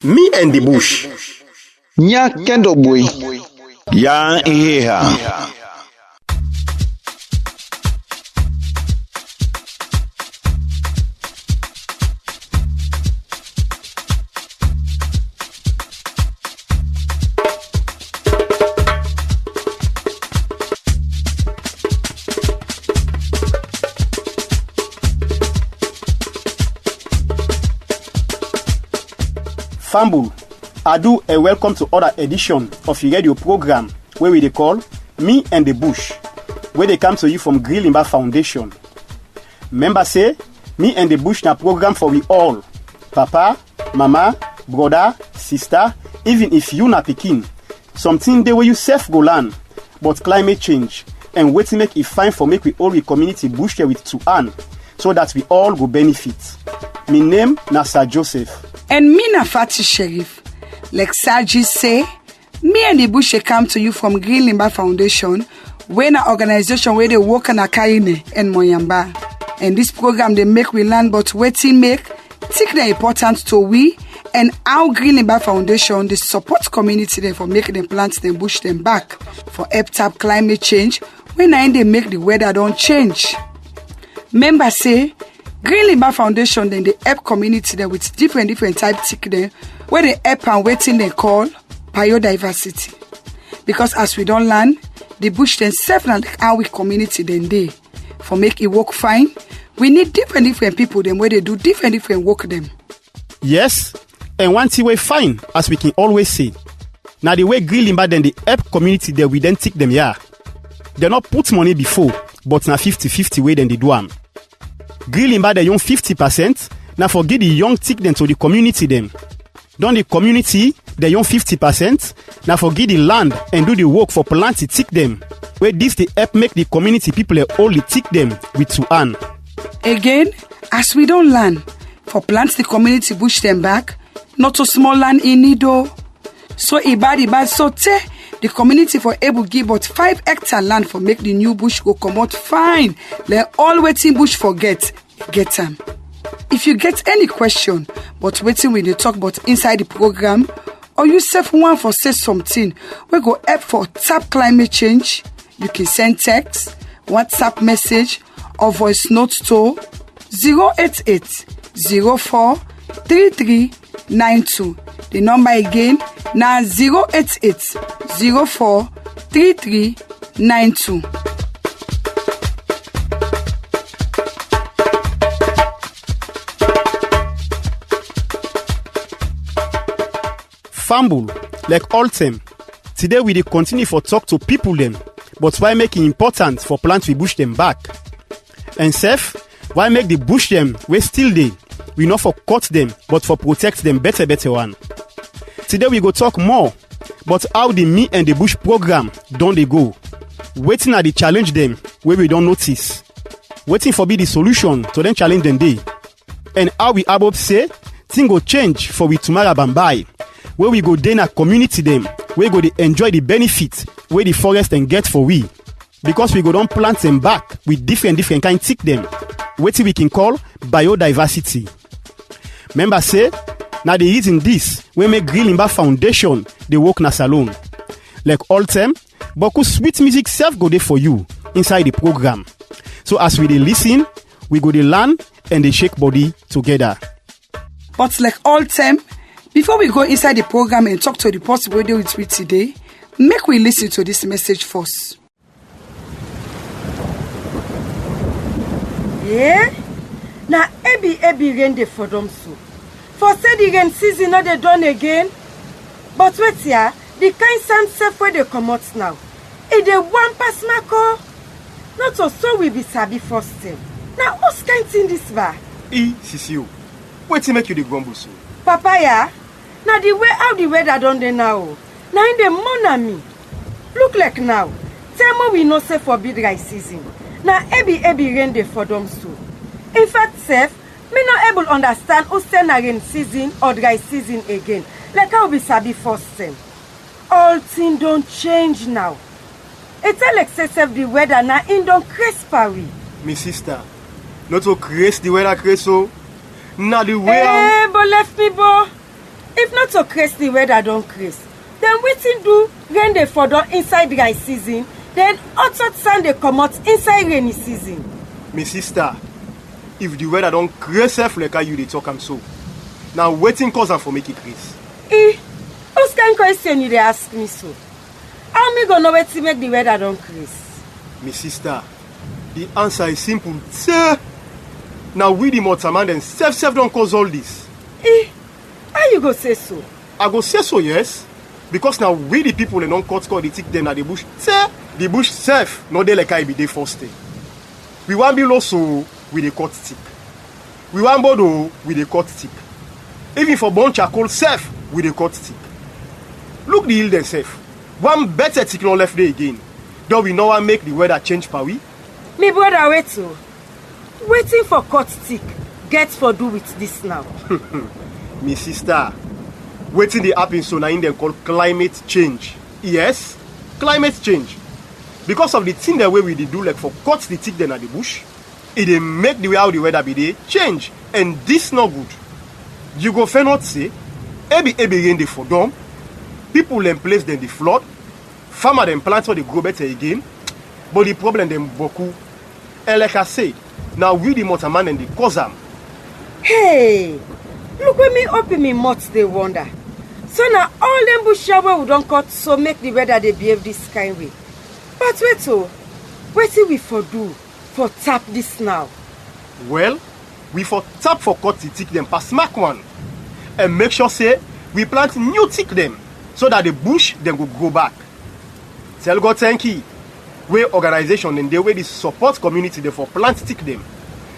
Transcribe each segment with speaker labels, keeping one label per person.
Speaker 1: Me and the bush.
Speaker 2: Nya kendo boy.
Speaker 1: Ya iheha. Fambul, Adu and welcome to other edition of your radio program where we dey call Me and the Bush, where they come to you from Grilimba Foundation. Member say, Me and the Bush na program for we all. Papa, mama, brother, sister, even if you na pikin. Something dey where you self go learn, but climate change and wetin make it fine for make we all we community bush there with two hand, so that we all go benefit. Me name na Sir Joseph.
Speaker 3: And me na Fati Sheriff. Like Saji say, me and the bush come to you from Grilimba Foundation, where na organization where they work on Akaine and Moyamba. And this program they make we learn but wetin make take the importance to we and how Grilimba Foundation they support community them for making them plant them bush them back for help tap climate change when they make the weather don't change. Members say Grilimba Foundation then they help community there with different type tick there where they help and waiting they call biodiversity. Because as we don't learn, the bush then self and how we community then they for make it work fine. We need different people them where they do different work them.
Speaker 1: Yes, and one thing we fine, as we can always say. Now the way Grilimba then the help community there we then tick them yeah. They not put money before, but now 50-50 way then they do them. Grilimba the young 50%, now forget the young tick them to the community them. Don't the community, the young 50%, now forget the land and do the work for plant tick them. Where this the help make the community people only tick them with two hand.
Speaker 3: Again, as we don't learn, for plant the community bush them back, not so small land in Nido. So ibad so te the community for able give but 5 hectare land for make the new bush go come out fine. Let all waiting bush forget them. If you get any question but waiting when they talk about inside the program, or you self want for say something, we go help for tap climate change, you can send text, WhatsApp message, or voice note to 088 04 3392. The number again now 088 04 3392.
Speaker 1: Fambul, like all time. Today we dey continue for talk to people them, but why making important for plant we bush them back? And self, why make the bush them we still dey? We not for cut them, but for protect them better one. Today we go talk more, but how the Me and the Bush program don't they go? Waiting at the challenge them where we don't notice. Waiting for be the solution to them challenge them day. And how we above say, thing go change for we tomorrow bambai. Where we go then a community them, where go they enjoy the benefit where the forest and get for we. Because we go don't plant them back with different kind tick them. Waiting we can call biodiversity. Members say, now they using this, we make Grilimba Foundation, they work na salon. Like all time, Boku sweet music self go there for you inside the program. So as we dey listen, we go dey learn and they shake body together.
Speaker 3: But like all time, before we go inside the program and talk to the person we do with me today, make we listen to this message first.
Speaker 4: Yeah? Now every rain dey for them so. For say the rain season not they done again. But wait here, the kind sand self where they come out now. It dey one pass Marco. Not so we be sabi first thing. Now what's kind thing this bar?
Speaker 1: Sisio, wait to make you the grumble so.
Speaker 4: Papaya, now the way how the weather done there now. Now in the monami. Look like now. Tell me we no say for big dry season. Now every rain dey for them so. In fact, Seth, me not able to understand who say na rain season or dry season again. Like how we sabi first thing. All things don't change now. It's like say the weather na in don't crisp we.
Speaker 1: Me sister, not to craze the weather craze so. Now the way
Speaker 4: but left me bo. If not to create the weather don create. Then wetin do rain dey fall down inside dry season, then hot sun dey comot inside rainy season.
Speaker 5: My sister, if the weather don create sef like how you dey talk am so, now wetin cause am for make it create?
Speaker 4: Whose kind question you dey ask me so? How me go know wetin make the weather don create?
Speaker 5: My sister, the answer is simple. Say, now we the motorman dem sef don cause all this.
Speaker 4: How you go say so?
Speaker 5: I go say so, yes. Because now we the people dem don cut the tick dem na the bush. Say, the bush sef no dey like how e be dey first day. We wan build also, we dey cut tick. We wan bodo, we dey cut tick. Even for burn charcoal sef, we dey cut tick. Look the hill dem sef. One better tick no left there again. Though we no wan make the weather change for we.
Speaker 4: Me brother, wait o. Waiting for cut tick get for do with this now.
Speaker 5: Me sister, wetin dey happen so na in dem call climate change. Yes, climate change. Because of the thing the way we dey do like for cut the tick dem at the bush, it dey make the way how the weather be dey change, and this no good. You go fair not say, ebi rain dey for down, people dem place dem dey flood, farmer dem plant for dey grow better again, but the problem dem boku. And like I said, now we the motorman dem dey cause am.
Speaker 4: Hey, look when me open me mouth dey wonder. So now all them bush wey we don cut so make the weather dey behave this kind way. But wait o, wetin we for do for tap this now?
Speaker 5: Well, we for tap for cut the tick dem pass mark one, and make sure say we plant new tick dem so that the bush dem go grow back. Tell God thank you. Wey organization dem dey wey dey support community dem for plant tick dem.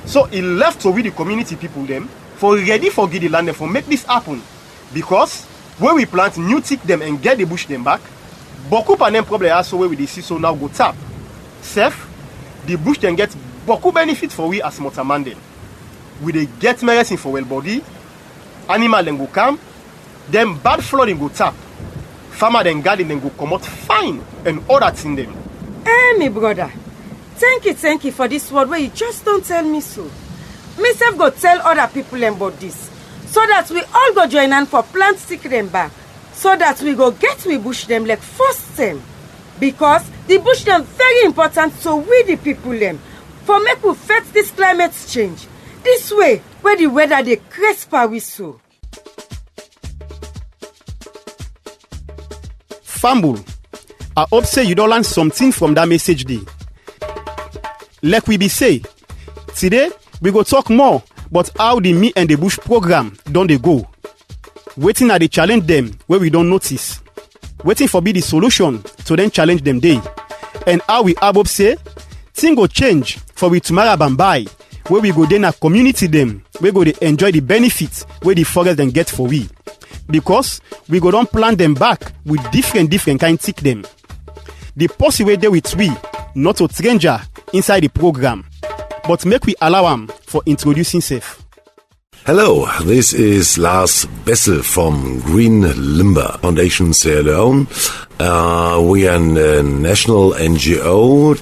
Speaker 5: So e left to we the community people dem for ready for give the land dem for make this happen. Because when we plant new tick dem and get the bush dem back, boku panem problem also wey we dey see so now go tap. Sef, the bush dem get boku benefit for we as motorman dem. We dey get medicine for well body, animal dem go calm, then bad flooding go tap. Farmer dem garden dem go comot fine and other thing dem.
Speaker 4: Me brother, thank you for this word where you just don't tell me so. Myself go tell other people about this, so that we all go join hand for plant stick them back, so that we go get we bush them like first time. Because the bush them very important, so we the people them for make we fight this climate change. This way where the weather they crisp we so.
Speaker 1: Fumble. I hope say you don't learn something from that message day. Like we be say, today we go talk more about how the Me and the Bush program don't they go. Waiting at the challenge them where we don't notice. Waiting for be the solution to then challenge them day. And how we above say, thing go change for we tomorrow bambai, where we go then a community them, we go they enjoy the benefits where the forest then get for we. Because we go don't plant them back with different kind tick them. The possible there with we, not a stranger inside the program, but make we allow him for introducing himself.
Speaker 6: Hello, this is Lars Bessel from Green Limber Foundation Sierra Leone. We are a national NGO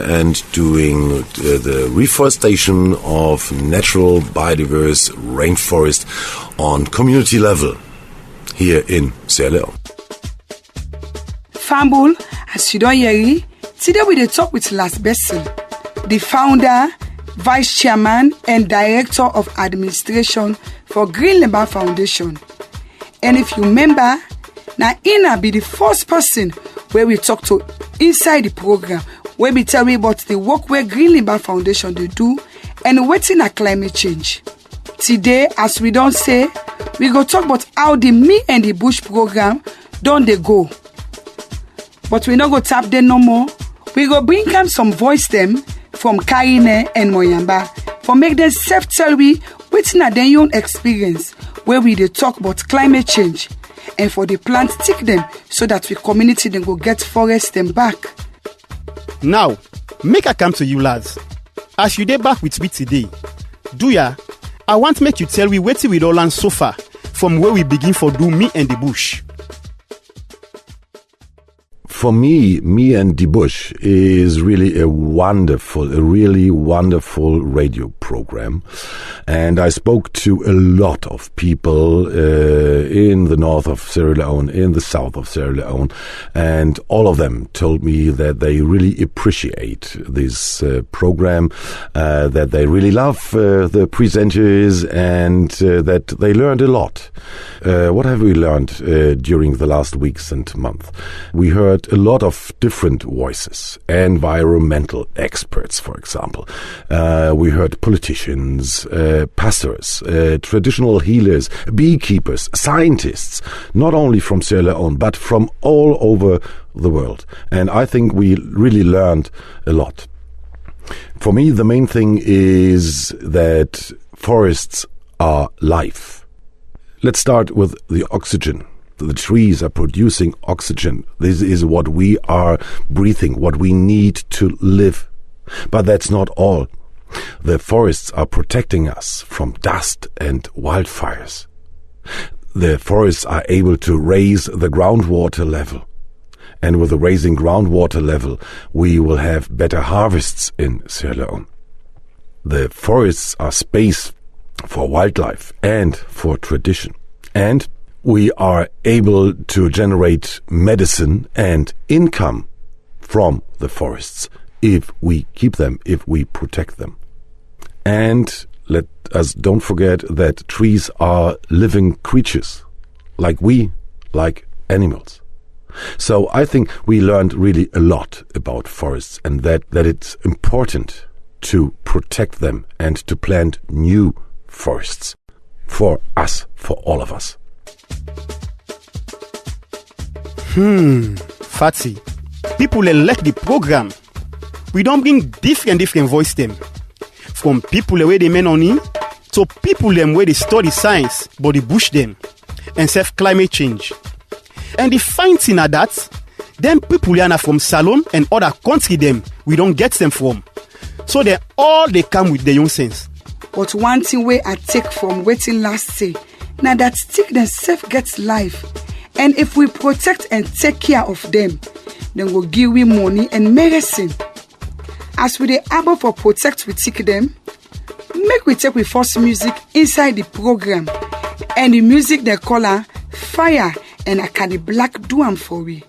Speaker 6: and doing the reforestation of natural biodiverse rainforest on community level here in Sierra Leone.
Speaker 3: Fambul, as you don't hear it, today we dey talk with Lars Bessel, the founder, vice chairman, and director of administration for Green Limber Foundation. And if you remember, now Ina be the first person where we talk to inside the program, where we tell you about the work where Green Limber Foundation they do and waiting at climate change. Today, as we don't say, we go talk about how the Me and the Bush program don't they go. But we not go tap them no more. We go bring them some voice them from Kaine and Moyamba for make them self tell we waiting at their own experience where we they talk about climate change and for the plant stick them so that we community then go get forest them back.
Speaker 1: Now, make I come to you lads. As you dey back with me today, do ya? I want make you tell we wetin we don learn so far from where we begin for do Me and the Bush.
Speaker 6: For me and the Bush is really wonderful radio program. And I spoke to a lot of people in the north of Sierra Leone, in the south of Sierra Leone, and all of them told me that they really appreciate this program, that they really love the presenters, and that they learned a lot. What have we learned during the last weeks and month? We heard a lot of different voices, environmental experts, for example. We heard politicians, pastors, traditional healers, beekeepers, scientists, not only from Sierra Leone, but from all over the world. And I think we really learned a lot. For me, the main thing is that forests are life. Let's start with the oxygen. The trees are producing oxygen. This is what we are breathing, what we need to live. But that's not all. The forests are protecting us from dust and wildfires. The forests are able to raise the groundwater level. And with the raising groundwater level, we will have better harvests in Sierra Leone. The forests are space for wildlife and for tradition. And we are able to generate medicine and income from the forests if we keep them, if we protect them. And let us don't forget that trees are living creatures, like we, like animals. So I think we learned really a lot about forests, and that it's important to protect them and to plant new forests for us, for all of us.
Speaker 1: Fatty, people elect the program. We don't bring different voice them. From people where they men on in, to people them where they study science, but they bush them, and self climate change. And the fine thing are that, them people are from Salon and other country them, we don't get them from. So they come with their own sense.
Speaker 3: But one thing where I take from waiting last say, now that stick themselves gets life. And if we protect and take care of them, then we'll give we money and medicine. As we the able for protect we take them, make we take with first music inside the program. And the music they call her Fire, and I can the black do am for we.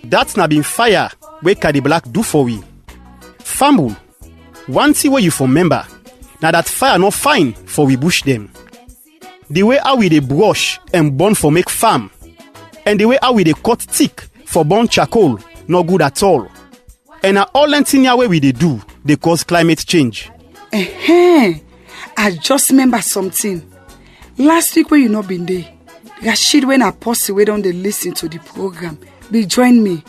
Speaker 1: That's not been fire where Caddy Black do for we. Fumble. One thing where you for member. Now that fire not fine for we bush them. The way how we they brush and burn for make farm. And the way how we they cut thick for burn charcoal, not good at all. And all thing where we they do, they cause climate change.
Speaker 3: I just remember something. Last week when you not been there, Rashid, when I post we don't listen to the program, be join me.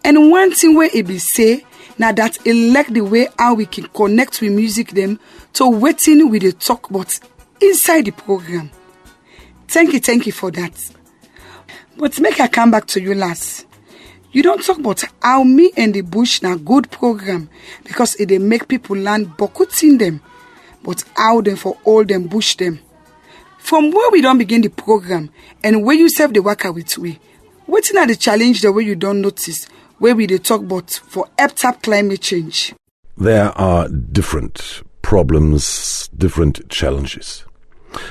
Speaker 3: And one thing where it be say, now that it like the way how we can connect with music them to waiting with the talk but inside the program. Thank you for that. But make I come back to you last. You don't talk about how me and the bush na good program because it they make people learn bokuts in them, but how them for all them bush them. From where we don't begin the program and where you serve the worker with we, waiting at the challenge the way you don't notice where we they talk about for up climate change.
Speaker 6: There are different problems, different challenges.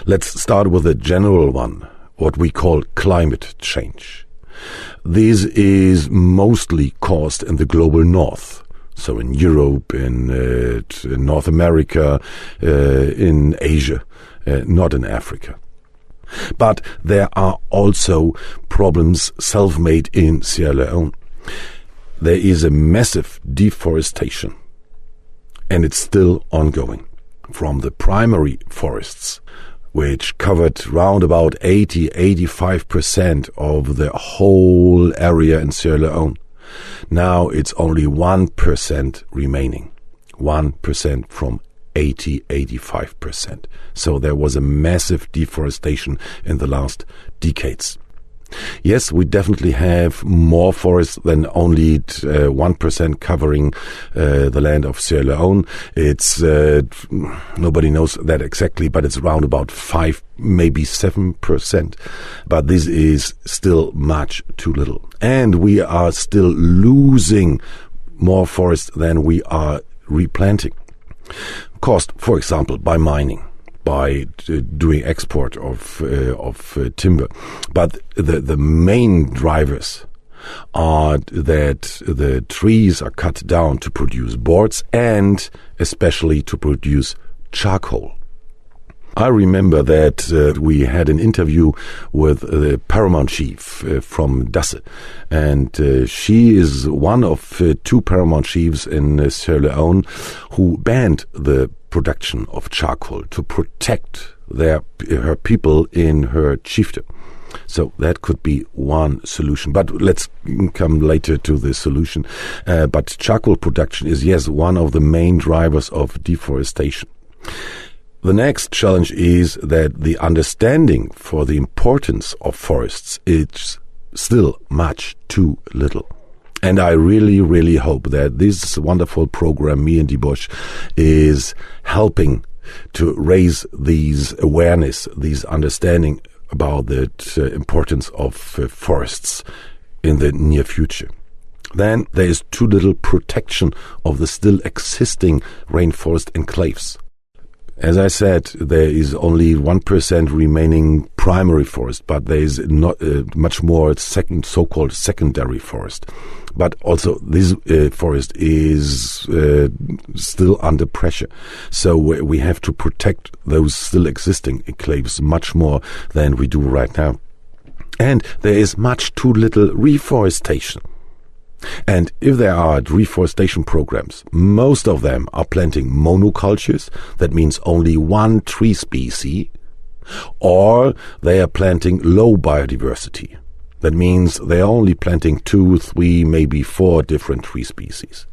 Speaker 6: Let's start with a general one, what we call climate change. This is mostly caused in the global north, so in Europe, in North America, in Asia, not in Africa. But there are also problems self-made in Sierra Leone. There is a massive deforestation, and it's still ongoing. From the primary forests, which covered round about 80-85% of the whole area in Sierra Leone. Now it's only 1% remaining. 1% from 80-85%. So there was a massive deforestation in the last decades. Yes, we definitely have more forests than only 1% covering the land of Sierra Leone. It's nobody knows that exactly, but it's around about 5, maybe 7%. But this is still much too little, and we are still losing more forest than we are replanting. Caused, for example, by mining, by doing export of timber. But the main drivers are that the trees are cut down to produce boards and especially to produce charcoal. I remember that we had an interview with the paramount chief from Dasse, and she is one of 2 paramount chiefs in Sierra Leone who banned the production of charcoal to protect her people in her chiefdom. So that could be one solution. But let's come later to the solution. But charcoal production is, yes, one of the main drivers of deforestation. The next challenge is that the understanding for the importance of forests is still much too little. And I really, really hope that this wonderful program, Me and Die Bush, is helping to raise these awareness, these understanding about the importance of forests in the near future. Then there is too little protection of the still existing rainforest enclaves. As I said, there is only 1% remaining primary forest, but there is not much more so-called secondary forest. But also this forest is still under pressure. So we have to protect those still existing enclaves much more than we do right now. And there is much too little reforestation. And if there are reforestation programs, most of them are planting monocultures, that means only one tree species, or they are planting low biodiversity. That means they are only planting 2, 3, maybe 4 different tree species.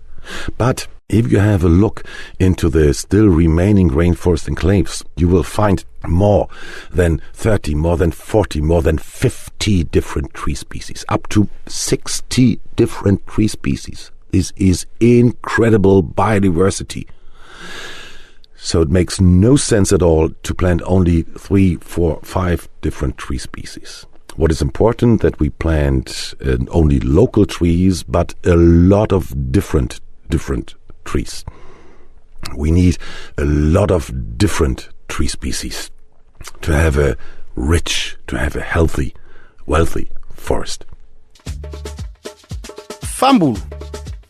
Speaker 6: But if you have a look into the still remaining rainforest enclaves, you will find more than 30, more than 40, more than 50 different tree species, up to 60 different tree species. This is incredible biodiversity. So it makes no sense at all to plant only 3, 4, 5 different tree species. What is important that we plant only local trees, but a lot of different trees. We need a lot of different tree species to have a rich, to have a healthy, wealthy forest.
Speaker 1: Fambul,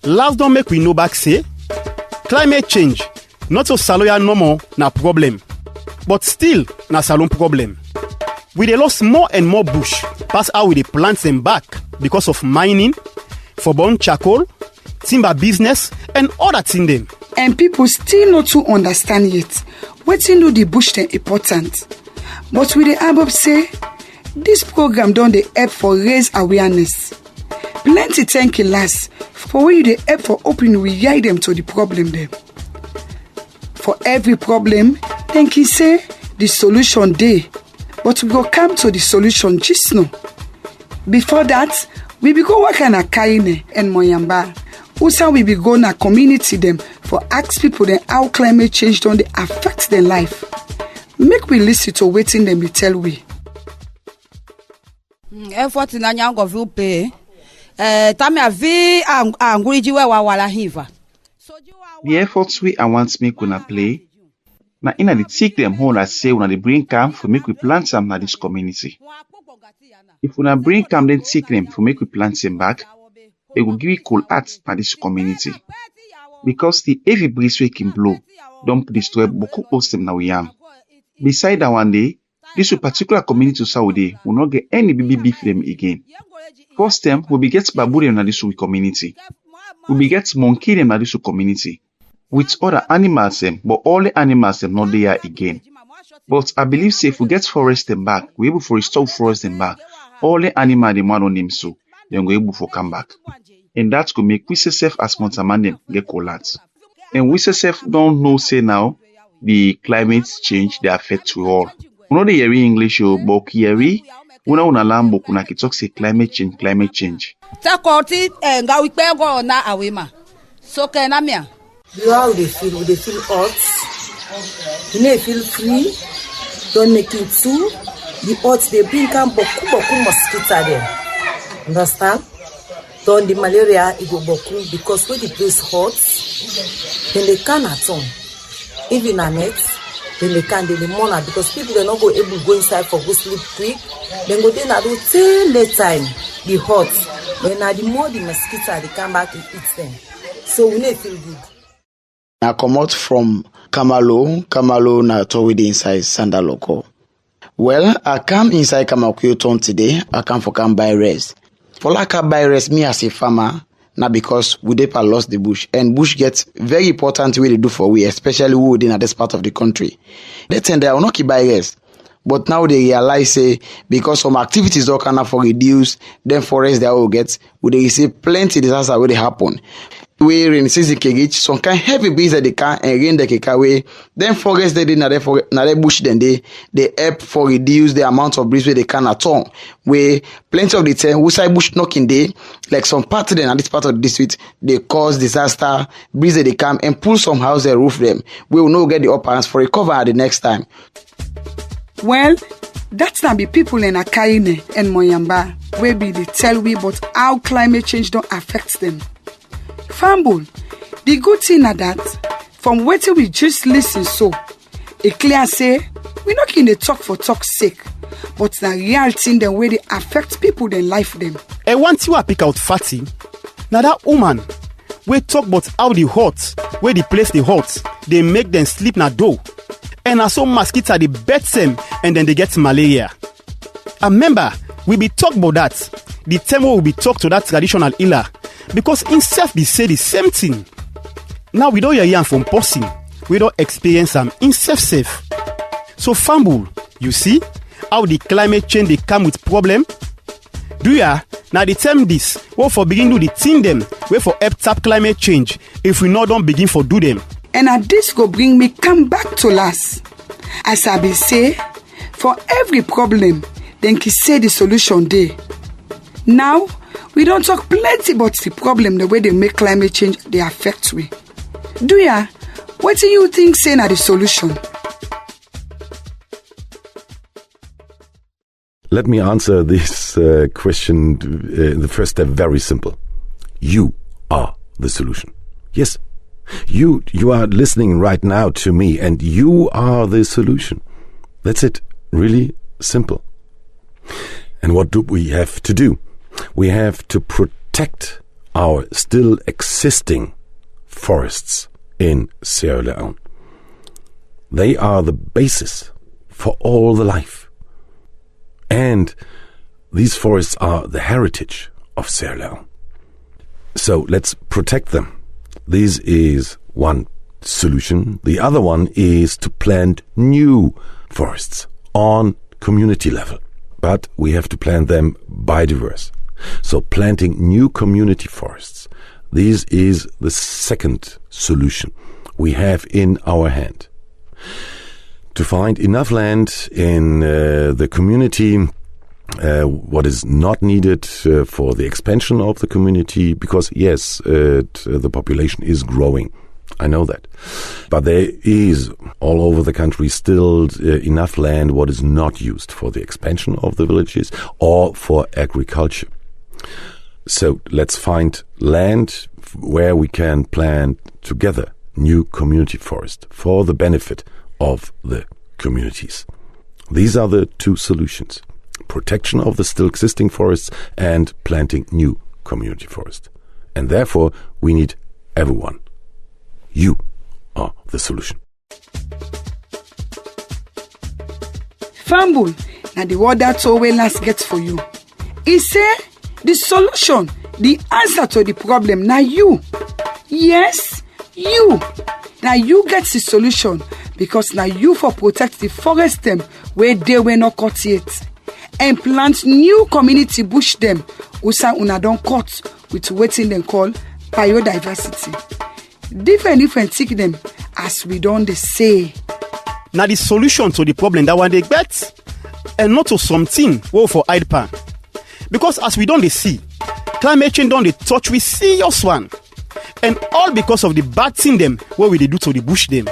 Speaker 1: last don't make we know back say, climate change, not so saloya no more na problem, but still na salon problem. We dey lost more and more bush, pass how we dey plant them back because of mining, for burn charcoal, timber business, and other things them.
Speaker 3: And people still not to understand yet. Wetin do the bush then important? But with the above say, This program don dey help for raise awareness. Plenty thank you last for where you dey help for open we hear them to the problem dem. For every problem, thank you say the solution dey, but we go come to the solution just now. Before that, we be go work on Akaine and Moyamba. Also, we be go na community them for ask people then how climate change don dey affect their life. Make we listen to wetin them dey tell we.
Speaker 7: Effort na nyango vu pe. Tami avi anguriji we wala hiva.
Speaker 2: The efforts we I want make una play. Na ina the take them home I say una dey bring camp for make we plant some na this community. If una bring camp then take them for make we plant them back, it will give you cool heart na this community. Because the heavy breeze we can blow don't destroy beaucoup of them now we am. Beside that one day, this particular community Saudi will not get any baby beef them again. First time we be get baboon them na this community. We be get monkey them na this community. With other animals them, but all the animals them not there again. But I believe say if we get forest them back, we able to restore forest them back. All the animal them one on them so, then we able to come back. And that could make we self as Montaman them get collapse. And we self don't know say now the climate change they affect we all. We know the hearing English but hearing una lambo kuna ki talk say climate change.
Speaker 7: Takoti nga wipe go na awema. So na mia.
Speaker 8: You know how they feel? They feel hot. You know, feel free. Don't make it too. The hot they bring come boku mosquito there. Understand? Don't the malaria it go boku because when the place hot, then they can at home. Even at night, then they can the morning because people they not go able to go inside for go sleep quick. Then go then at till late time the hot. When at the more the mosquito they come back and eat them. So we need feel good.
Speaker 9: I come out from Kamalo na to with the inside Sandaloko. Well, I come inside Kamakuyo town today. I come for buy rest. For like I buy rest, me as a farmer, now because we depa lost the bush, and bush gets very important way to do for we, especially we within this part of the country. That time they will not keep buy rest. But now they realize say because some activities don't can for reduce, then forest they will get, we they see plenty disaster will happen. We rain season kegich, some kind heavy breeze that they can and rain the kekaway, then forest they did na they bush then they help for reduce the amount of breeze where they can at all. Where plenty of the time we say bush knocking day, like some part of them at this part of the district, they cause disaster, breeze that they come and pull some house and roof them. We will not get the upper hands for recover at the next time.
Speaker 3: Well, that's not be people in Akaine and Moyamba where be they tell we about how climate change don't affect them. Fambul, the good thing are that from what we just listen so, it clear say we not in the talk for talk's sake, but the real thing the way they affect people then life them.
Speaker 1: And once you pick out Fatty, now that woman we talk about how the hot, where the place the hot, they make them sleep na door. And also mosquitoes they bet them and then they get malaria. And remember, we be talk about that. The time we be talk to that traditional healer. Because himself be say the same thing. Now we don't hear from person. We don't experience them himself safe. So Fambul, you see how the climate change they come with problem? Do ya? Now the term this, what for begin do the thing them, where for help tap climate change, if we not don't begin for do them.
Speaker 3: And at this go bring me come back to last. As I be say, for every problem, then he say the solution day. Now, we don't talk plenty about the problem, the way they make climate change, they affect we. Do ya? What do you think saying are the solution?
Speaker 6: Let me answer this question. The first step, very simple. You are the solution. Yes. You are listening right now to me, and you are the solution. That's it. Really simple. And what do we have to do? We have to protect our still existing forests in Sierra Leone. They are the basis for all the life. And these forests are the heritage of Sierra Leone. So let's protect them. This is one solution. The other one is to plant new forests on community level. but we have to plant them biodiverse. So planting new community forests. This is the second solution we have in our hand. To find enough land in the community, what is not needed for the expansion of the community, because yes, the population is growing. I know that. But there is all over the country still enough land what is not used for the expansion of the villages or for agriculture. So let's find land where we can plant together new community forest for the benefit of the communities. These are the two solutions: protection of the still existing forests and planting new community forest. And therefore, we need everyone. You are the solution.
Speaker 3: Fambul, now the word that's always last gets for you. He say the solution, the answer to the problem, now you. Yes, you. Now you get the solution because now you for protect the forest them where they were not cut yet. And plant new community bush them usa una don't cut with waiting them call biodiversity. Different take them as we don't say.
Speaker 1: Now the solution to the problem that one they get, and not to something wo for hide pan. Because as we don't see, climate change don't they touch with serious one. And all because of the bad thing them what we they do to the bush them.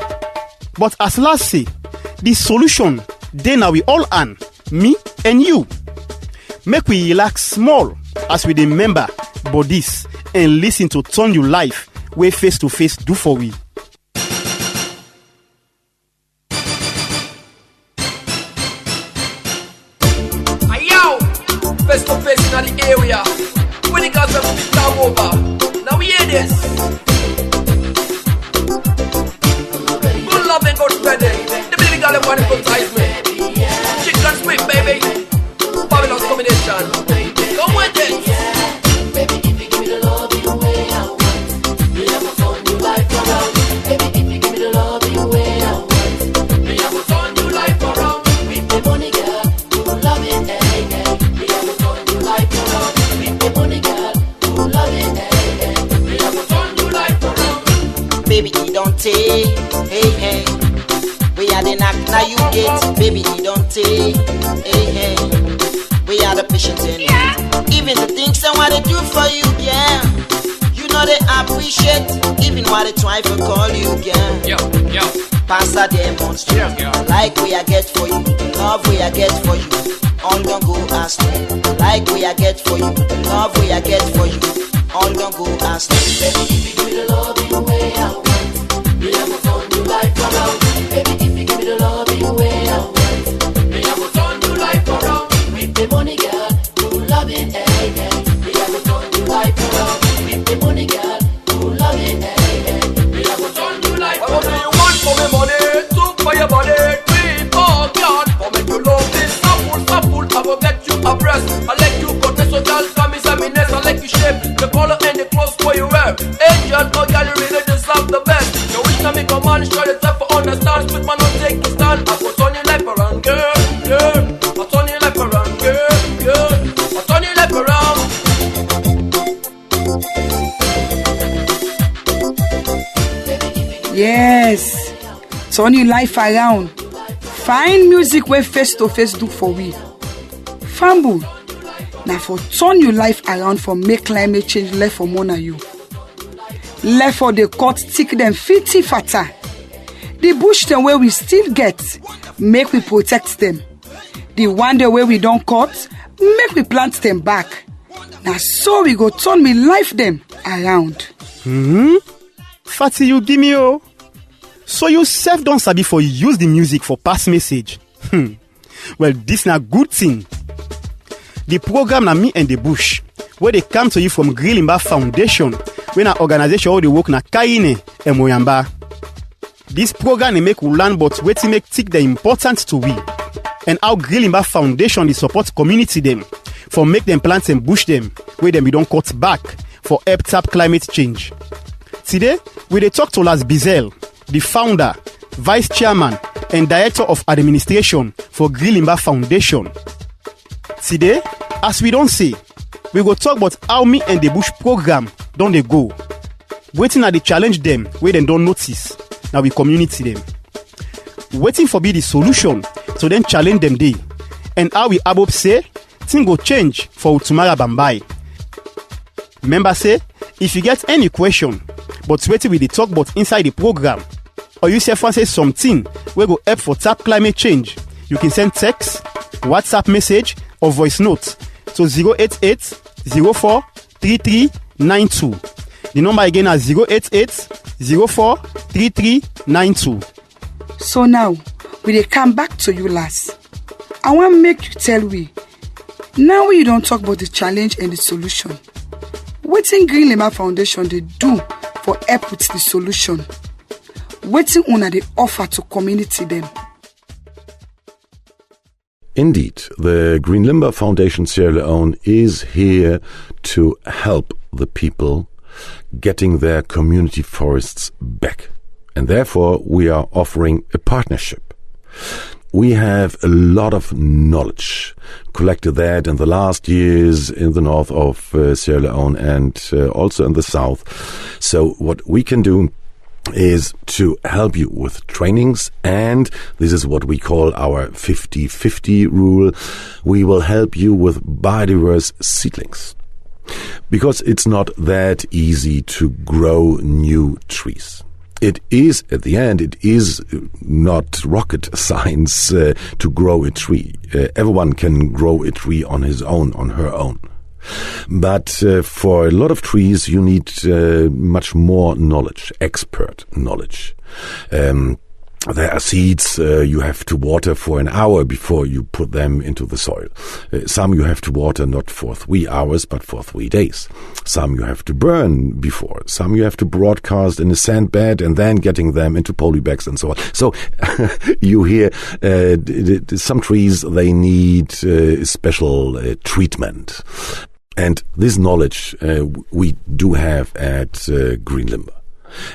Speaker 1: But as last say, the solution then now we all earn, me and you. Make we relax small as we remember bodies and listen to turn your life where face to face do for we.
Speaker 10: Face to face in the area. When the guys have to come over. Now we hear this. Good love and good spreading. The baby girl that want to advertise me. Chicken sweet, baby. Fabulous combination. Come with it.
Speaker 11: Baby, if you give me the love in the way I want, me have a turn your life around. Baby, if you give me the love in the way I want, me have a turn your life around. With the money, girl, you love it, hey, hey. Me have a turn your life around. With the money, girl, you love it, hey, hey. Me have a turn your life around.
Speaker 12: Baby, he don't take, hey, hey. We are the knock, now you get. Baby, he don't take, hey, hey. We are the patient in it. Even the things I wanna do for you, yeah. You know they appreciate. Even what they try to call you, yeah.
Speaker 10: Yo.
Speaker 12: Pass a demonstrate. Like we I get for you, love we I get for you. All don't go astray. Like we I get for you, love we I get for you. All don't go astray.
Speaker 11: Baby, if you give me the love in the way I want, me have a turn your life around. Baby, if you give me the love in the way I want, me have a turn your life around. With the money, girl, you love it, hey, hey. Me have a turn your life around. With the money, girl, you love it, hey, hey. Me have a turn your life around.
Speaker 10: What do you want for me money? Two for your body. 3, 4, God. For me to love this apple. I will get you a breast. I let you go to so girl, come is a minute. I like you shape, the color and the clothes for you wear. Angel, oh girl, you really deserve the best. You wish to make a man, show yourself for understand. Split man, don't take to stand. I will turn your life around, girl. I turn your life around, girl. I turn your life around.
Speaker 3: Yes, turn your life around. Find music where face to face do for we. Fambul, now for turn your life around for make climate change left for more than you. Left for the cut stick them fitty fatter. The bush them where we still get, make we protect them. The one the way we don't cut, make we plant them back. Now so we go turn me life them around.
Speaker 1: Fatty, you give me oh. So you self don't sabi for use the music for pass message. Well, this na good thing. The program na Me and the Bush, where they come to you from Grilimba Foundation, when an organization where they work na Kaine and Moyamba. This program they make we learn but where to make take the importance to we, and how Grilimba Foundation they support community them, for make them plant and bush them, where them we don't cut back for help tap climate change. Today, we dey talk to Lars Bizel, the founder, vice chairman, and director of administration for Grilimba Foundation. Today, as we don't say, we go talk about how me and the bush program don't they go. Waiting at the challenge them where they don't notice. Now we community them. Waiting for be the solution, so then challenge them day. And how we above say, thing go change for tomorrow Bambai. Remember say, if you get any question, but waiting with the talk about inside the program, or you say something we go help for tap climate change, you can send text, WhatsApp message, or voice note to 088 04 3392. The number again is 088 04 3392.
Speaker 3: So now, we dey come back to you last. I want to make you tell we. Now we don't talk about the challenge and the solution. Wetin Green Limber Foundation they do for help with the solution? Wetin una they offer to community them?
Speaker 6: Indeed, the Green Limber Foundation Sierra Leone is here to help the people getting their community forests back. And therefore, we are offering a partnership. We have a lot of knowledge collected that in the last years in the north of Sierra Leone and also in the south. So what we can do is to help you with trainings, and this is what we call our 50-50 rule. We will help you with biodiverse seedlings, because it's not that easy to grow new trees. It is, at the end, it is not rocket science to grow a tree. Everyone can grow a tree on his own, on her own. But for a lot of trees, you need much more knowledge, expert knowledge. There are seeds you have to water for an hour before you put them into the soil. Some you have to water not for 3 hours, but for 3 days. Some you have to burn before. Some you have to broadcast in a sand bed and then getting them into polybags and so on. So you hear some trees, they need special treatment. And this knowledge we do have at Green Limber.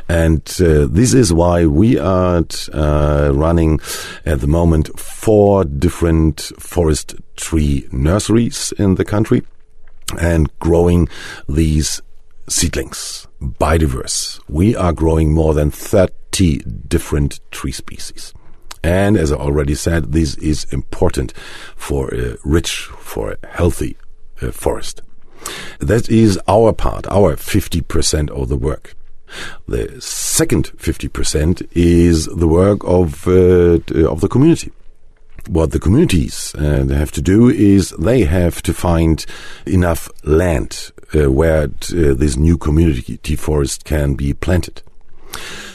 Speaker 6: And this is why we are running at the moment 4 different forest tree nurseries in the country and growing these seedlings, biodiverse. We are growing more than 30 different tree species. And as I already said, this is important for a rich, for a healthy forest. That is our part, our 50% of the work. The second 50% is the work of the community. What the communities have to do is they have to find enough land where this new community forest can be planted.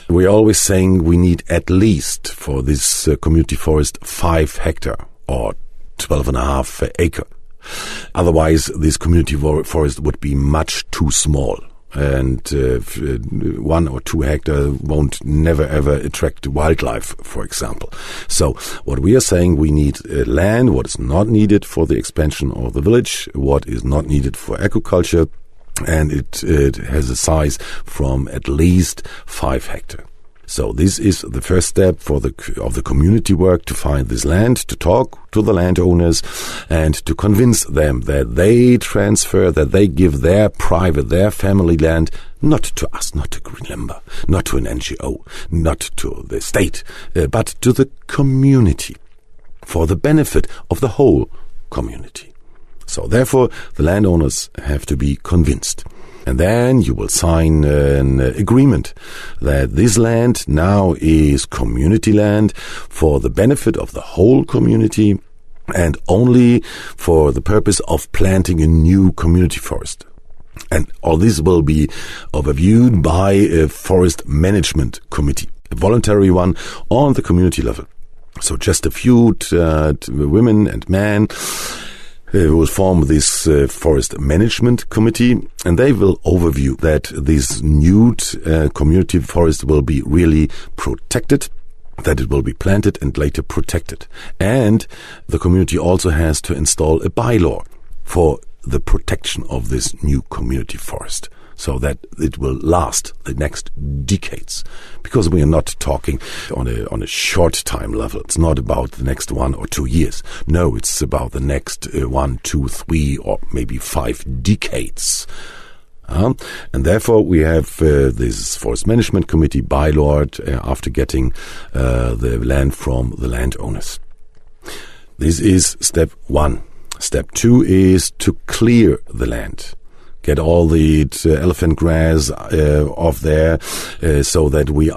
Speaker 6: We're always saying we need at least for this community forest 5 hectare or 12.5 acre. Otherwise, this community forest would be much too small. And 1 or 2 hectare won't never ever attract wildlife, for example. So what we are saying, we need land, what is not needed for the expansion of the village, what is not needed for agriculture, and it has a size from at least 5 hectare. So this is the first step of the community work, to find this land, to talk to the landowners and to convince them that they transfer, that they give their private, their family land, not to us, not to Green Limber, not to an NGO, not to the state, but to the community for the benefit of the whole community. So therefore, the landowners have to be convinced. And then you will sign an agreement that this land now is community land for the benefit of the whole community and only for the purpose of planting a new community forest. And all this will be overviewed by a forest management committee, a voluntary one on the community level. So just a few women and men will form this forest management committee, and they will overview that this new community forest will be really protected, that it will be planted and later protected. And the community also has to install a bylaw for the protection of this new community forest. so that it will last the next decades. Because we are not talking on a short time level. It's not about the next 1 or 2 years. No, it's about the next 1, 2, 3, or maybe 5 decades. And therefore, we have this Forest Management Committee bylaw after getting the land from the landowners. This is step 1. Step 2 is to clear the land. Get all the elephant grass off there so that we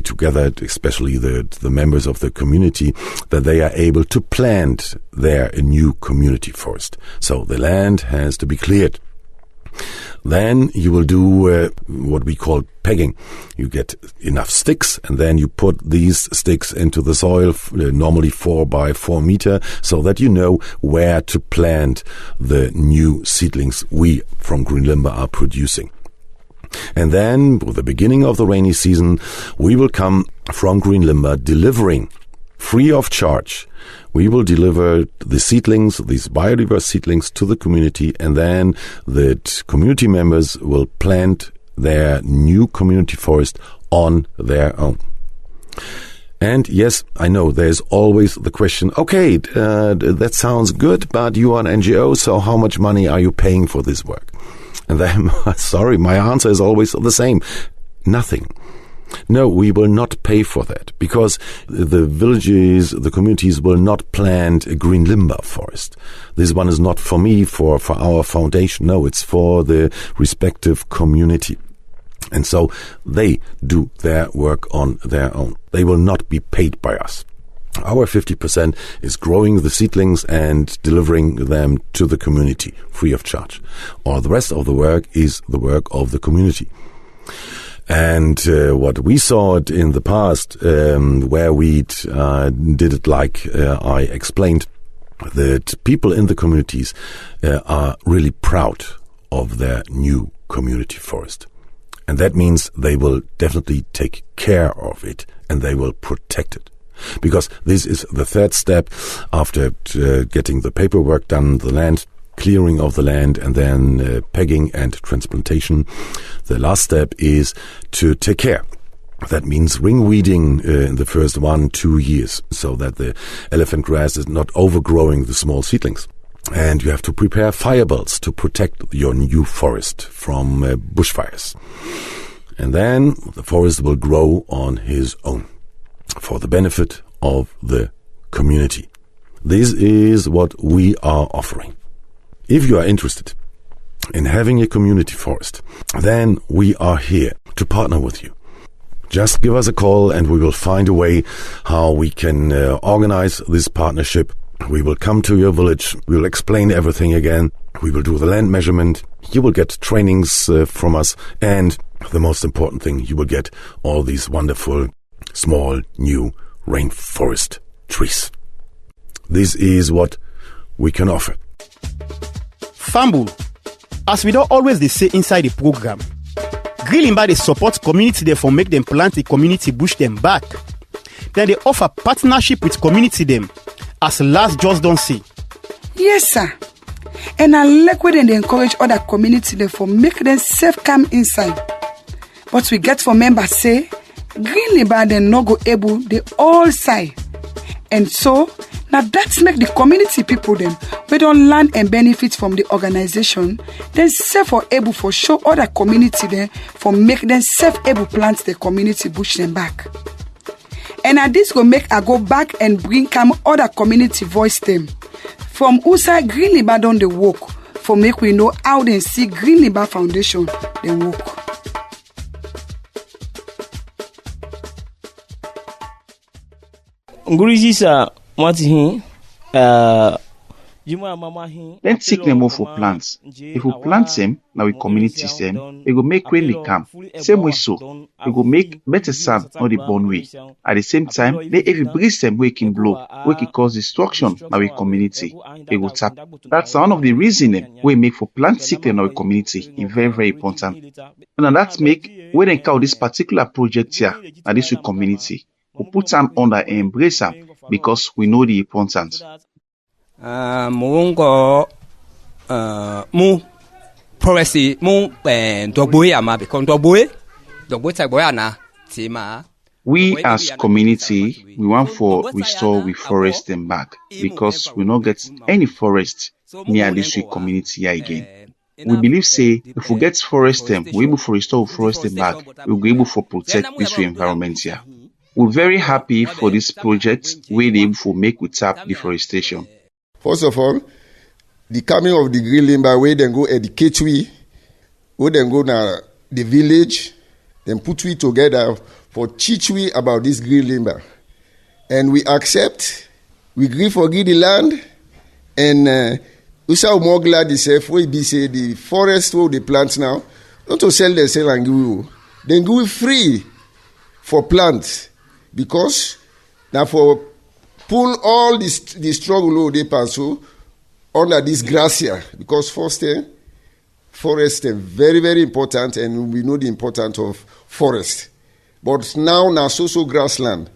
Speaker 6: together, especially the members of the community, that they are able to plant there a new community forest. So the land has to be cleared. Then you will do what we call pegging. You get enough sticks, and then you put these sticks into the soil, normally 4 by 4 meter, so that you know where to plant the new seedlings we from Green Limber are producing. And then, with the beginning of the rainy season, we will come from Green Limber delivering free of charge. We will deliver the seedlings, these biodiverse seedlings, to the community, and then the community members will plant their new community forest on their own. And yes, I know there's always the question, okay, that sounds good, but you are an NGO, so how much money are you paying for this work? And then, sorry, my answer is always the same. Nothing. No, we will not pay for that, because the villages, the communities will not plant a Green Limber forest. This one is not for me, for our foundation. No, it's for the respective community. And so they do their work on their own. They will not be paid by us. Our 50% is growing the seedlings and delivering them to the community free of charge. Or the rest of the work is the work of the community. And what we saw it in the past, where we did it like I explained, that people in the communities are really proud of their new community forest. And that means they will definitely take care of it and they will protect it. Because this is the third step after getting the paperwork done, the land clearing of the land, and then pegging and transplantation. The last step is to take care. That means ringweeding in the first 1-2 years, so that the elephant grass is not overgrowing the small seedlings. And you have to prepare fire belts to protect your new forest from bushfires. And then the forest will grow on his own for the benefit of the community. This is what we are offering. If you are interested in having a community forest, then we are here to partner with you. Just give us a call and we will find a way how we can organize this partnership. We will come to your village. We will explain everything again. We will do the land measurement. You will get trainings from us. And the most important thing, you will get all these wonderful, small, new rainforest trees. This is what we can offer.
Speaker 1: Fambu, as we don't always they say inside the program, Green Limber they support community there for make them plant the community bush them back. Then they offer partnership with community them, as last just don't say.
Speaker 3: Yes, sir. And I like when they encourage other community there for make them safe come inside. But we get for members say, Green Limber they no go able they all side. And so, now that's make the community people them, we don't learn and benefit from the organization, then safe or able for show other community there for make them safe able plant the community bush them back. And now this will make I go back and bring come other community voice them. From outside Green Limber down the work, for make we know how they see Green Limber Foundation they work.
Speaker 2: Ngurujisa Matihin, Let's seek them more for plants. If we plant them, now we community them, it will make rain they come. Same way so, it will make better sand on the born way. At the same time, they if you breeze them we can blow, we can cause destruction now we community. It will tap. That's one of the reasons we make for plant seek them now we community. It's very, very important. And that's make when they call this particular project here, now this we community. We put them under and embrace them because we know the importance.
Speaker 13: Muungo mu forest mo dogboy ama because dogboy type boy na tima.
Speaker 2: We as community, we want for restore we forest them back because we not get any forest near this community here again. We believe say if we get forest them, we able to restore forest them back, we'll be able to protect this environment here. We're very happy for this project where they able to make with tap deforestation.
Speaker 14: First of all, the coming of the green limber where then go educate we, where then go now the village, then put we together for teach we about this green limber. And we accept, we agree for give the land, and we shall more glad itself we be say the forest where they plant now, not to sell and give you. Then give free for plants because now for pull all this the struggle they pass through under this grass here because forest is very, very important and we know the importance of forest. But now so grassland.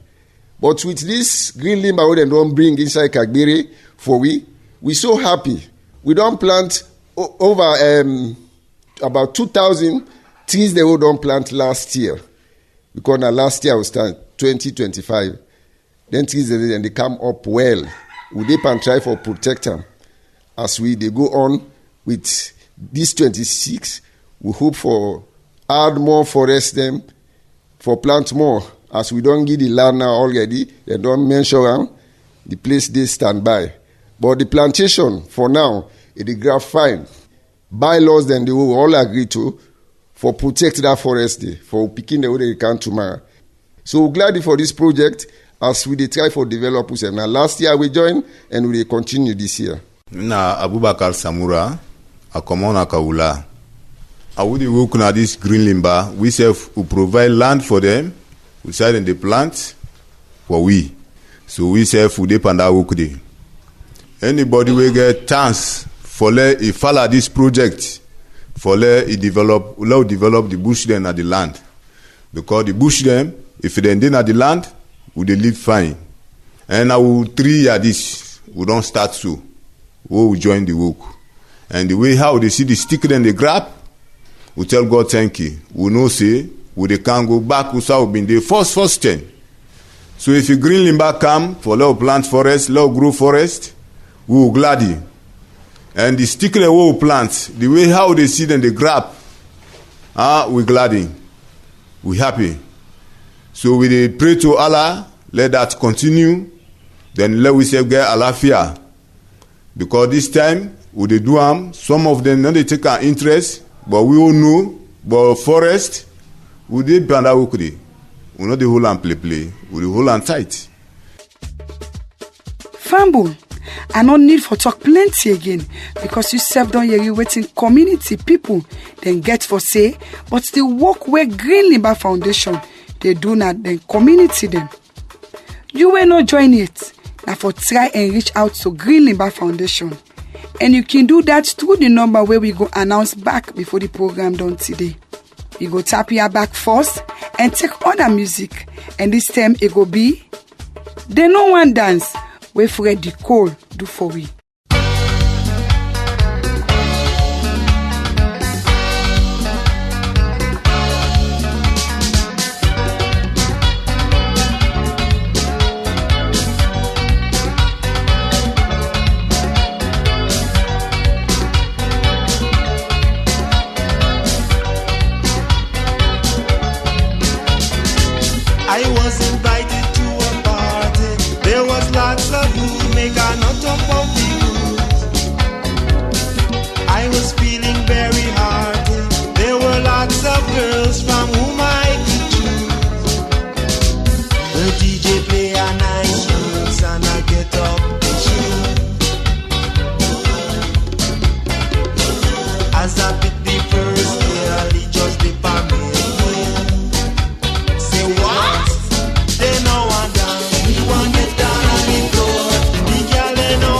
Speaker 14: But with this green limber we don't bring inside Kagbere for we so happy. We don't plant over about 2,000 trees they don't plant last year. Because now last year was 2025. Then trees they come up well. We dip and try for protect them. As they go on with this 26, we hope for add more forest them, for plant more. As we don't give the land now already, they don't mention the place they stand by. But the plantation for now, it graph fine. Bylaws then they will all agree to for protect that forest day, for picking the way they can tomorrow. So we're glad for this project as we try for developers. And last year we joined and we continue this year.
Speaker 15: Na Abubakar Samura, a common Akaula. I would work on this green limber. We self who provide land for them. We side in the plant for we. So we self would depend on work day. Anybody will get chance for follow this project for develop the bush then at the land. Because the bush them, if they then at the land, we they live fine. And I will 3 years this, we don't start so. We will join the work. And the way how they see the stick then they grab, we tell God thank you. We know say, they can go back without being the first 10. So if you green limber come for low plant forest, low grow forest, we will glad you. And the stick they will plant, the way how they see them they grab, we glad you. We happy. So we pray to Allah, let that continue. Then let we say get alafia. Because this time, we they do some of them not they take our interest, but we all know, but forest, we they band out we not the whole and play, we the whole and tight.
Speaker 3: Fambo, I no need for talk plenty again because you serve down here you waiting community people then get for say, but the work where Green Limber Foundation they do not then community them. You will not join it. Now for try and reach out to Green Limber Foundation. And you can do that through the number where we go announce back before the program done today. You go tap your back first and take other music. And this time it go be They No One Dance where Freddy Cole do for we.
Speaker 16: I was invited to a party. There was lots of food, make a not up of the goods. I was feeling very hearty. There were lots of girls from whom I could choose. The DJ play a nice tunes and I get up the shoe. As I pick the first girl, he just dip on me. They know I'm down. We want get down on the floor. The girl they know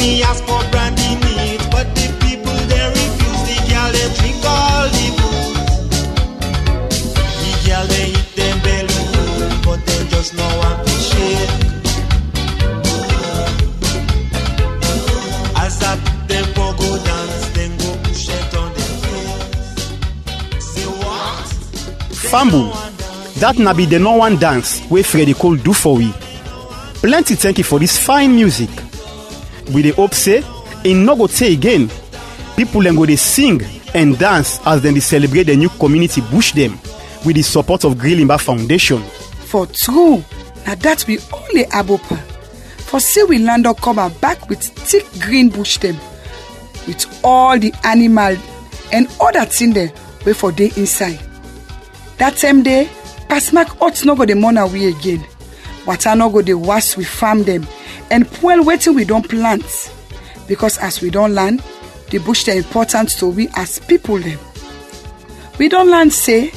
Speaker 16: me ask for brandy neat, but the people they refuse. The girl they drink all the booze. The girl they eat them belly, but they just know want to shake. As that them go dance, then go push it on their face. Say what?
Speaker 1: Fambu, that na be the no one dance wey Freddie Cole do for we. Plenty thank you for this fine music. We dey hope say in no go tey again, people dem go dey sing and dance as dem dey celebrate the new community bush dem with the support of Grilimba Foundation.
Speaker 3: For true, na that we only abopa. For say we land up cover back with thick green bush dem, with all the animal and other thing dem wey for dey inside. That same day, Pasmak hut no go dey mourn away again. Water no go dey wash we farm dem and fuel wetin we don plant. Because as we don learn, the bush dey important to we as people dem. We don learn say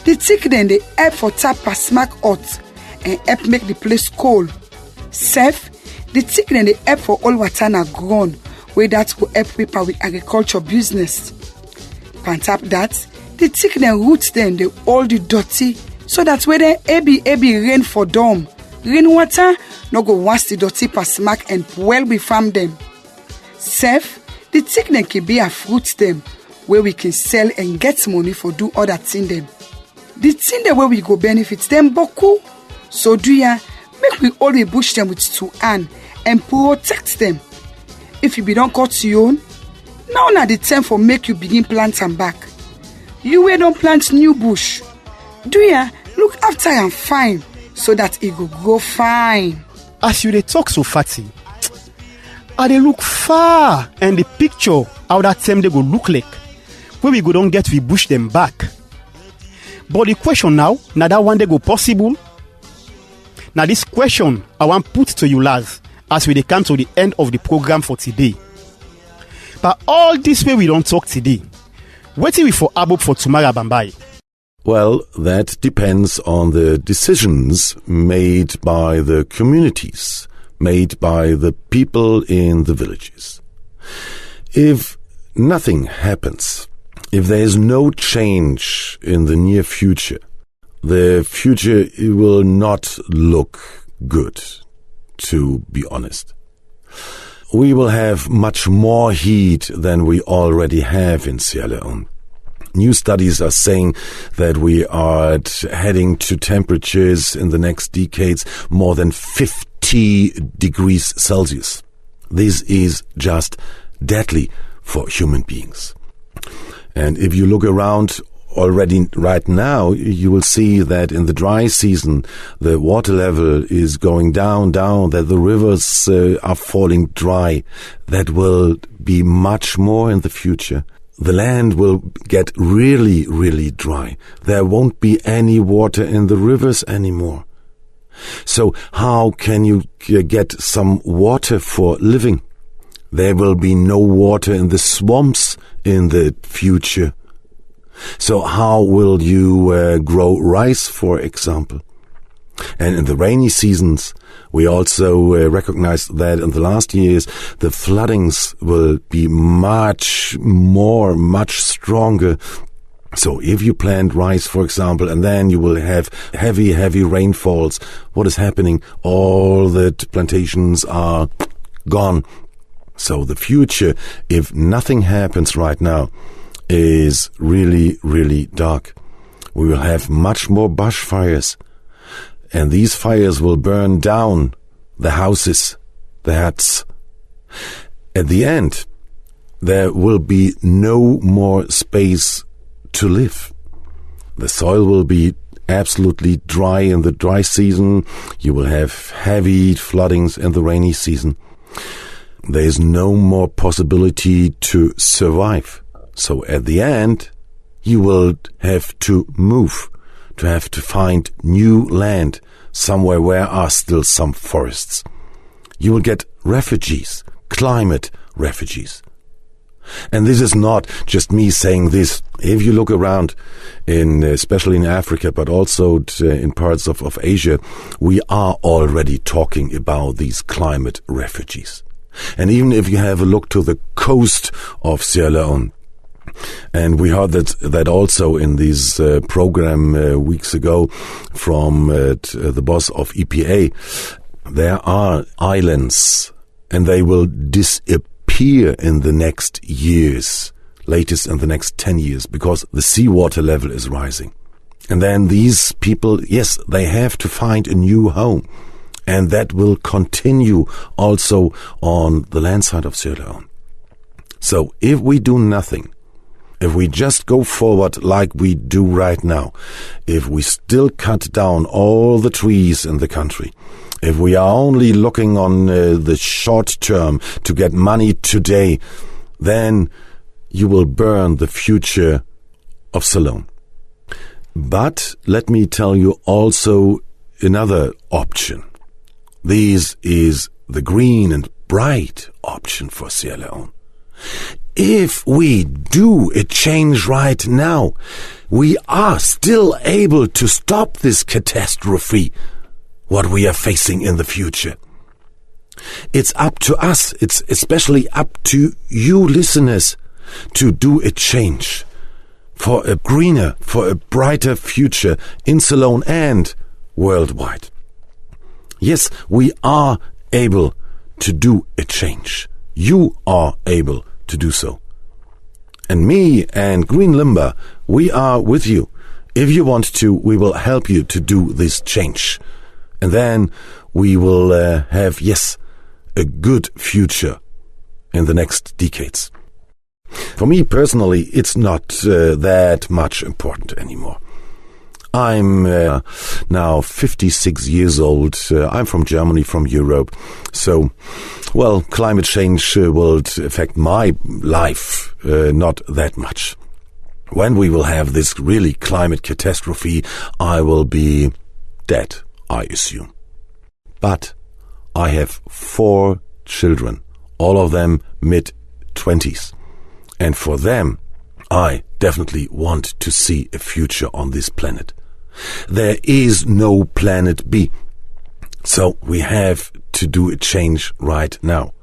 Speaker 3: the thick dem dey help for tap Pasmak hut and help make the place cold. Sef, the thick dem dey help for all water na ground wey that go help people with agriculture business. On top that, the thick dem root dem dey hold the dirty so that when the heavy rain for them, rain water no go wash the dirty Pasmak and well we farm them. Sef, the thick dem can be a fruit dem where we can sell and get money for do other thing dem. The thing dem where we go benefit them boku. So do ya make we always bush them with 2 hands and protect them. If you be don't cut your own, now na the time for make you begin plant am back. You wey don't plant new bush, do ya look after am fine so that it go grow fine.
Speaker 1: As you dey talk so fatty, I dey look far and the picture how that time they go look like where we go don't get we bush them back. But the question now, na that one day go possible? Now this question I want put to you last as we dey come to the end of the program for today. But all this way we don't talk today, wetin we for abo for tomorrow Bambai?
Speaker 6: Well, that depends on the decisions made by the communities, made by the people in the villages. If nothing happens, if there is no change in the near future, the future will not look good, to be honest. We will have much more heat than we already have in Sierra Leone. New studies are saying that we are heading to temperatures in the next decades more than 50 degrees Celsius. This is just deadly for human beings. And if you look around already right now, you will see that in the dry season, the water level is going down, that the rivers are falling dry. That will be much more in the future. The land will get really, really dry. There won't be any water in the rivers anymore. So how can you get some water for living? There will be no water in the swamps in the future. So how will you grow rice, for example? And in the rainy seasons, we also recognize that in the last years, the floodings will be much stronger. So if you plant rice, for example, and then you will have heavy rainfalls, what is happening? All the plantations are gone. So the future, if nothing happens right now, is really, really dark. We will have much more bushfires. And these fires will burn down the houses, the huts. At the end, there will be no more space to live. The soil will be absolutely dry in the dry season. You will have heavy floodings in the rainy season. There is no more possibility to survive. So at the end, you will have to move, to have to find new land somewhere where are still some forests. You will get refugees, climate refugees. And this is not just me saying this. If you look around, especially in Africa, but also in parts of Asia, we are already talking about these climate refugees. And even if you have a look to the coast of Sierra Leone, and we heard that also in this program weeks ago from the boss of EPA, there are islands and they will disappear in the next years, latest in the next 10 years, because the seawater level is rising. And then these people, yes, they have to find a new home. And that will continue also on the land side of Sierra Leone. So if we do nothing, if we just go forward like we do right now, if we still cut down all the trees in the country, if we are only looking on the short term to get money today, then you will burn the future of Ceylon. But let me tell you also another option. This is the green and bright option for Sierra Leone. If we do a change right now, we are still able to stop this catastrophe, what we are facing in the future. It's up to us, it's especially up to you listeners to do a change for a greener, for a brighter future in Ceylon and worldwide. Yes, we are able to do a change. You are able to do so. And me and Green Limber, we are with you. If you want to, we will help you to do this change. And then we will have, yes, a good future in the next decades. For me personally, it's not that much important anymore. I'm now 56 years old. I'm from Germany, from Europe. So, well, climate change will affect my life not that much. When we will have this really climate catastrophe, I will be dead, I assume. But I have 4 children, all of them mid-20s. And for them, I definitely want to see a future on this planet. There is no planet B. So we have to do a change right now.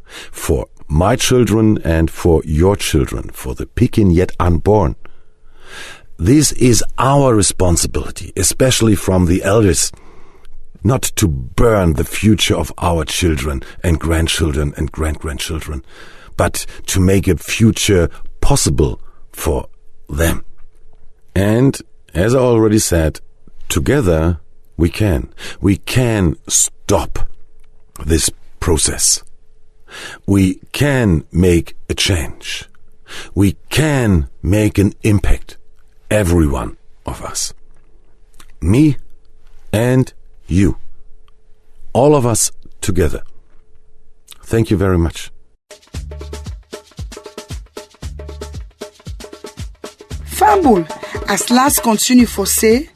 Speaker 6: For my children and for your children, for the Pekin yet unborn. This is our responsibility, especially from the elders, not to burn the future of our children and grandchildren and great-grandchildren, but to make a future possible for them. And as I already said, together we can. We can stop this process. We can make a change. We can make an impact, every one of us. Me and you. All of us together. Thank you very much.
Speaker 3: Fambul, as last continue for say,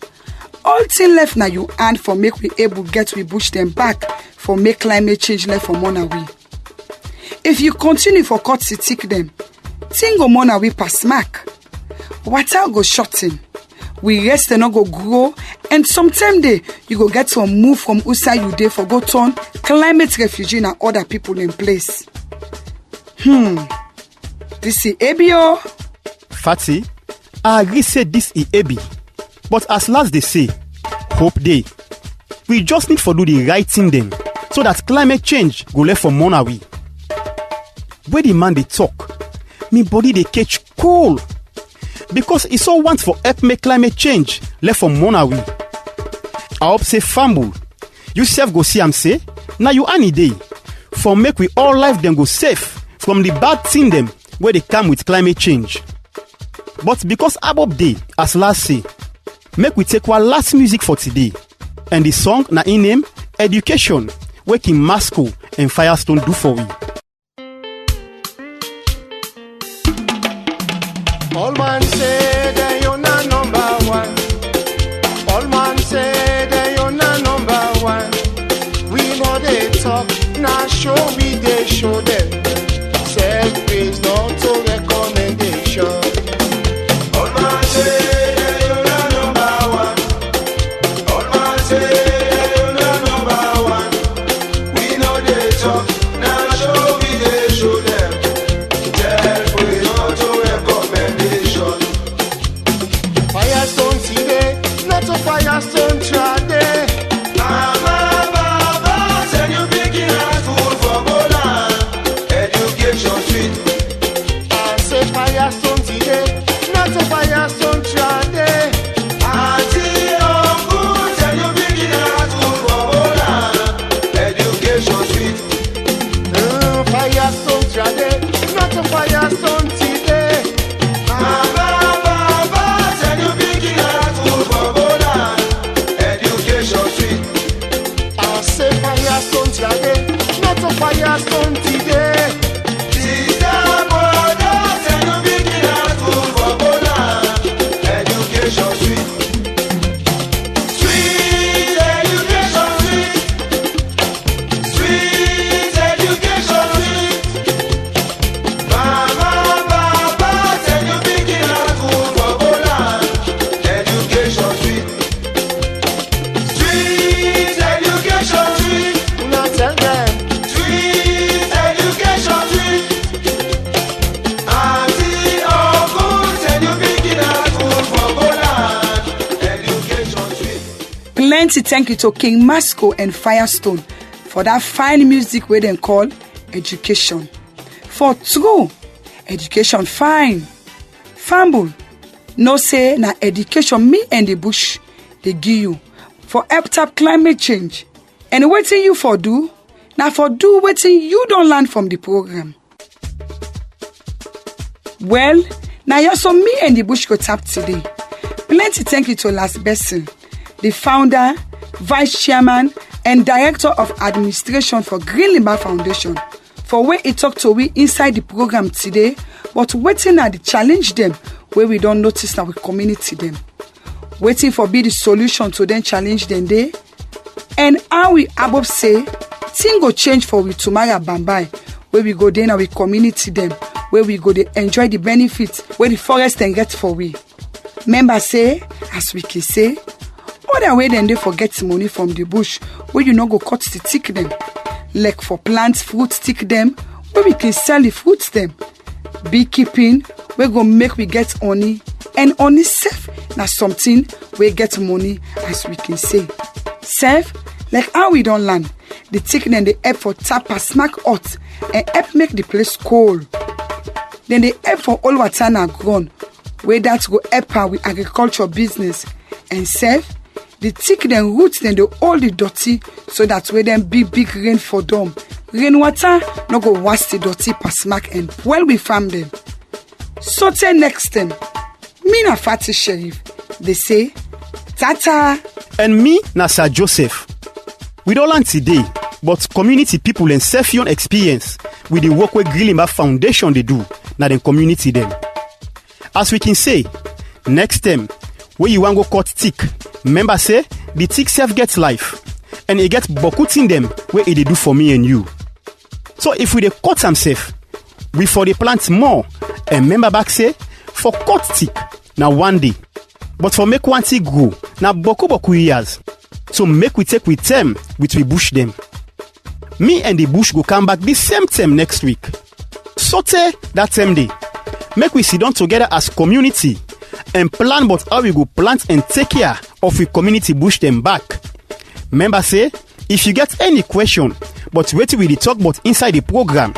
Speaker 3: all thing left na you hand for make we able get we bush them back for make climate change left for more we. If you continue for cut to tick them, thing go more we pass smack. Water go shorten. We rest and not go grow, and sometime day you go get some move from outside you day for go turn climate refugee and other people in place. This is Ebio.
Speaker 1: Fatty, I agree say this is Ebi. But as last they say, hope day. We just need to do the right thing then, so that climate change go left for Monawi. Where the man they talk, me body they catch cold. Because it's all want for help make climate change left for Monawi. I hope say Fambul, you self go see am say, now you any day. For make we all life them go safe from the bad thing them where they come with climate change. But because Abob Day, as last say, make we take one last music for today. And the song na in name Education, working Masco and Firestone do for we.
Speaker 16: All man say that you're not number one. All man say that you're not number one. We know they talk, now show me they show them. Self-praise not to recommendation. All man say that you're not number one. All man say that you're not number one. We know they talk, now show
Speaker 5: to Firestone today.
Speaker 16: Baba, send you picking at school for Bola. Education sweet.
Speaker 5: I say Firestone today, not to Firestone today.
Speaker 16: Sister, brother, send you picking at school for Bola. Education sweet. Sweet education sweet. Sweet education sweet. Baba, send you picking at school for Bola. Education sweet. Sweet education sweet.
Speaker 5: Now tell them.
Speaker 16: Sweet education sweet. Auntie, uncle, send you picking at school for Bola. Education sweet.
Speaker 3: Plenty thank you to King Masco and Firestone for that fine music wey dem call Education. For true, education fine. Fumble, no say na education me and the bush dey give you for help tap climate change. And wetin you for do, na for do wetin you don learn from the program. Well, na here so me and the bush go tap today. Plenty thank you to Last Besson, the founder, vice chairman, and director of administration for Green Limber Foundation, for where he talk to we inside the program today, but wetin na the challenge them where we don't notice na we community them. Waiting for be the solution to them challenge them day, and how we above say thing go change for we tomorrow Bambai, where we go then and we community them, where we go they enjoy the benefits where the forest and get for we. Members say, as we can say, other way than they forget money from the bush where you no go cut the stick them. Like for plants, fruit stick them, where we can sell the fruits them. Beekeeping, we go make we get honey, and honey safe na something we get money, as we can say. Safe, like how we don't learn, the tick then they help for tap a smack hot and help make the place cold. Then they help for all water na grown, where that go help her with agriculture business. And safe, the tick then roots then they all the dirty so that when them big rain for them, rain water no go wash the dirty per smack and while we farm them. So till next time, me na Fatty Sheriff, they say, Tata.
Speaker 1: And me na Sir Joseph. We don't learn today, but community people and self-own experience with the work where Green Limber Foundation they do, na den community them. As we can say, next time, where you want go cut tick, remember say, the tick self gets life, and it gets bokut in them where it they do for me and you. So if we dey cut them safe, we for the plant more, and remember back say, for cut tick, now one day, but for make one tick grow, now boku years. So make we take with them, with we bush them. Me and the bush go come back the same time next week. So that same day, make we sit down together as community and plan about how we go plant and take care of we community bush them back. Remember say, if you get any question, but wait till we talk about inside the program,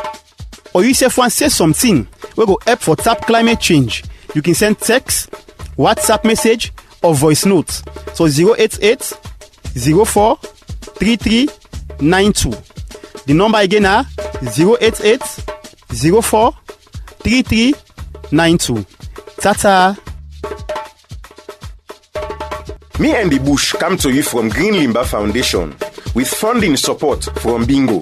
Speaker 1: or you self want say something, we go help for tap climate change, you can send text, WhatsApp message, or voice notes. So 088 04 33 92. The number again are 088 04 33 92. Tata.
Speaker 17: Me and the Bush come to you from Green Limber Foundation with funding support from Bingo.